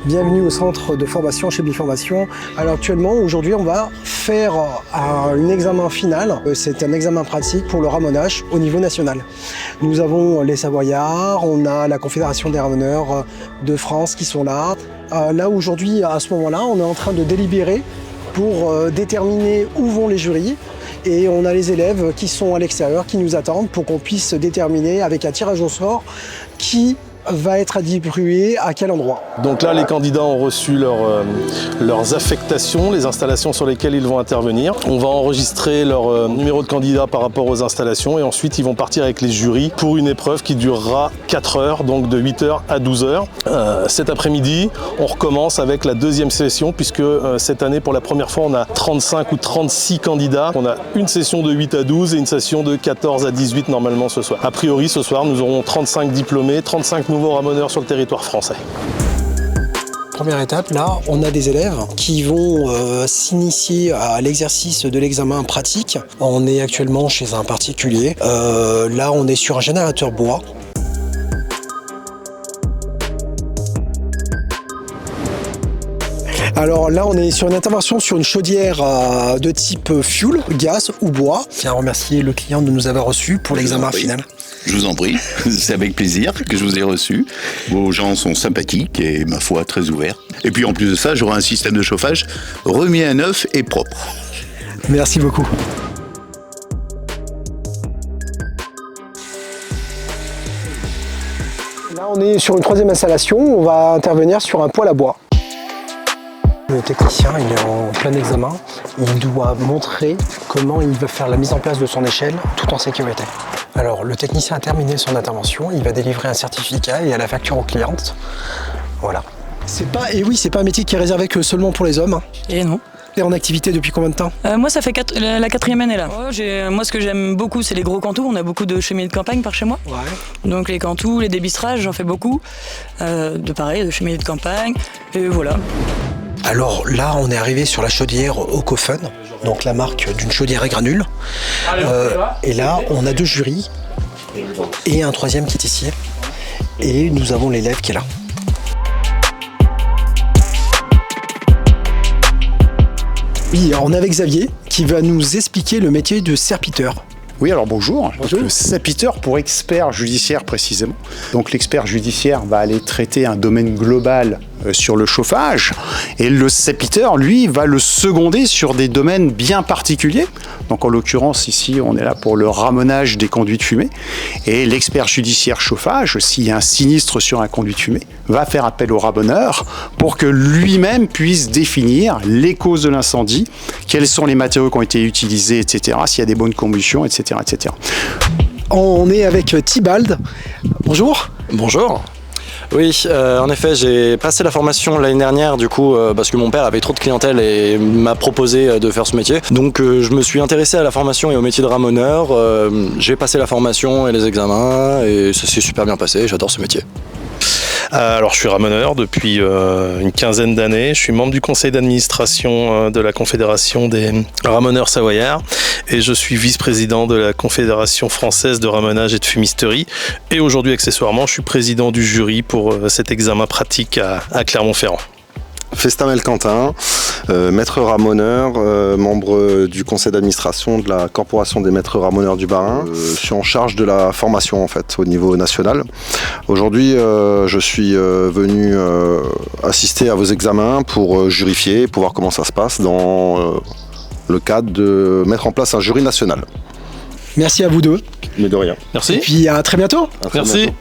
Bienvenue au centre de formation chez Biformation. Alors actuellement, aujourd'hui, on va faire un examen final. C'est un examen pratique pour le ramonage au niveau national. Nous avons les Savoyards, on a la Confédération des ramoneurs de France qui sont là. Là aujourd'hui, à ce moment-là, on est en train de délibérer pour déterminer où vont les jurys. Et on a les élèves qui sont à l'extérieur, qui nous attendent pour qu'on puisse déterminer avec un tirage au sort qui va être attribué à quel endroit. Donc là, les candidats ont reçu leurs affectations, les installations sur lesquelles ils vont intervenir. On va enregistrer leur numéro de candidat par rapport aux installations et ensuite ils vont partir avec les jurys pour une épreuve qui durera 4 heures, donc de 8h à 12h. Cet après-midi, on recommence avec la deuxième session puisque cette année, pour la première fois, on a 35 ou 36 candidats. On a une session de 8 à 12 et une session de 14 à 18 normalement ce soir. A priori, ce soir, nous aurons 35 diplômés, 35 nouveaux ramoneurs sur le territoire français. Première étape, là, on a des élèves qui vont s'initier à l'exercice de l'examen pratique. On est actuellement chez un particulier. Là, on est sur un générateur bois. Alors là, on est sur une intervention sur une chaudière de type fuel, gaz ou bois. Je tiens à remercier le client de nous avoir reçus pour l'examen final. Je vous en prie, c'est avec plaisir que je vous ai reçu. Vos gens sont sympathiques et, ma foi, très ouverts. Et puis en plus de ça, j'aurai un système de chauffage remis à neuf et propre. Merci beaucoup. Là, on est sur une troisième installation. On va intervenir sur un poêle à bois. Le technicien, il est en plein examen. Il doit montrer comment il va faire la mise en place de son échelle tout en sécurité. Alors, le technicien a terminé son intervention. Il va délivrer un certificat et à la facture aux clientes. Voilà. C'est pas un métier qui est réservé que seulement pour les hommes. Et non. Et en activité depuis combien de temps? Moi, ça fait la 4e année là. Moi, ce que j'aime beaucoup, c'est les gros cantous. On a beaucoup de cheminées de campagne par chez moi. Ouais. Donc les cantous, les débistrages, j'en fais beaucoup. De cheminées de campagne. Et voilà. Alors là, on est arrivé sur la chaudière Ocofen, donc la marque d'une chaudière à granules. Et là, on a 2 jurys et un troisième qui est ici. Et nous avons l'élève qui est là. Oui, on est avec Xavier qui va nous expliquer le métier de serpiteur. Oui, alors bonjour. Le serpiteur pour expert judiciaire précisément. Donc l'expert judiciaire va aller traiter un domaine global sur le chauffage et le serpiteur, lui, va le seconder sur des domaines bien particuliers. Donc en l'occurrence ici, on est là pour le ramonage des conduits de fumée et l'expert judiciaire chauffage, s'il y a un sinistre sur un conduit de fumée, va faire appel au ramoneur pour que lui-même puisse définir les causes de l'incendie, quels sont les matériaux qui ont été utilisés, etc., s'il y a des bonnes combustions, etc., etc. On est avec Thibald. Bonjour. Bonjour. Oui, en effet, j'ai passé la formation l'année dernière, du coup, parce que mon père avait trop de clientèle et m'a proposé de faire ce métier. Donc, je me suis intéressé à la formation et au métier de ramoneur. J'ai passé la formation et les examens et ça s'est super bien passé. J'adore ce métier. Alors, je suis ramoneur depuis une quinzaine d'années. Je suis membre du conseil d'administration de la Confédération des ramoneurs savoyards et je suis vice-président de la Confédération française de ramonage et de fumisterie. Et aujourd'hui, accessoirement, je suis président du jury pour cet examen pratique à Clermont-Ferrand. Festamel Quentin, maître ramoneur, membre du conseil d'administration de la Corporation des maîtres ramoneurs du Bas-Rhin. Je suis en charge de la formation en fait au niveau national. Aujourd'hui, je suis venu assister à vos examens pour jurifier, pour voir comment ça se passe dans le cadre de mettre en place un jury national. Merci à vous deux. Mais de rien. Merci. Et puis à très bientôt. Merci. Bientôt.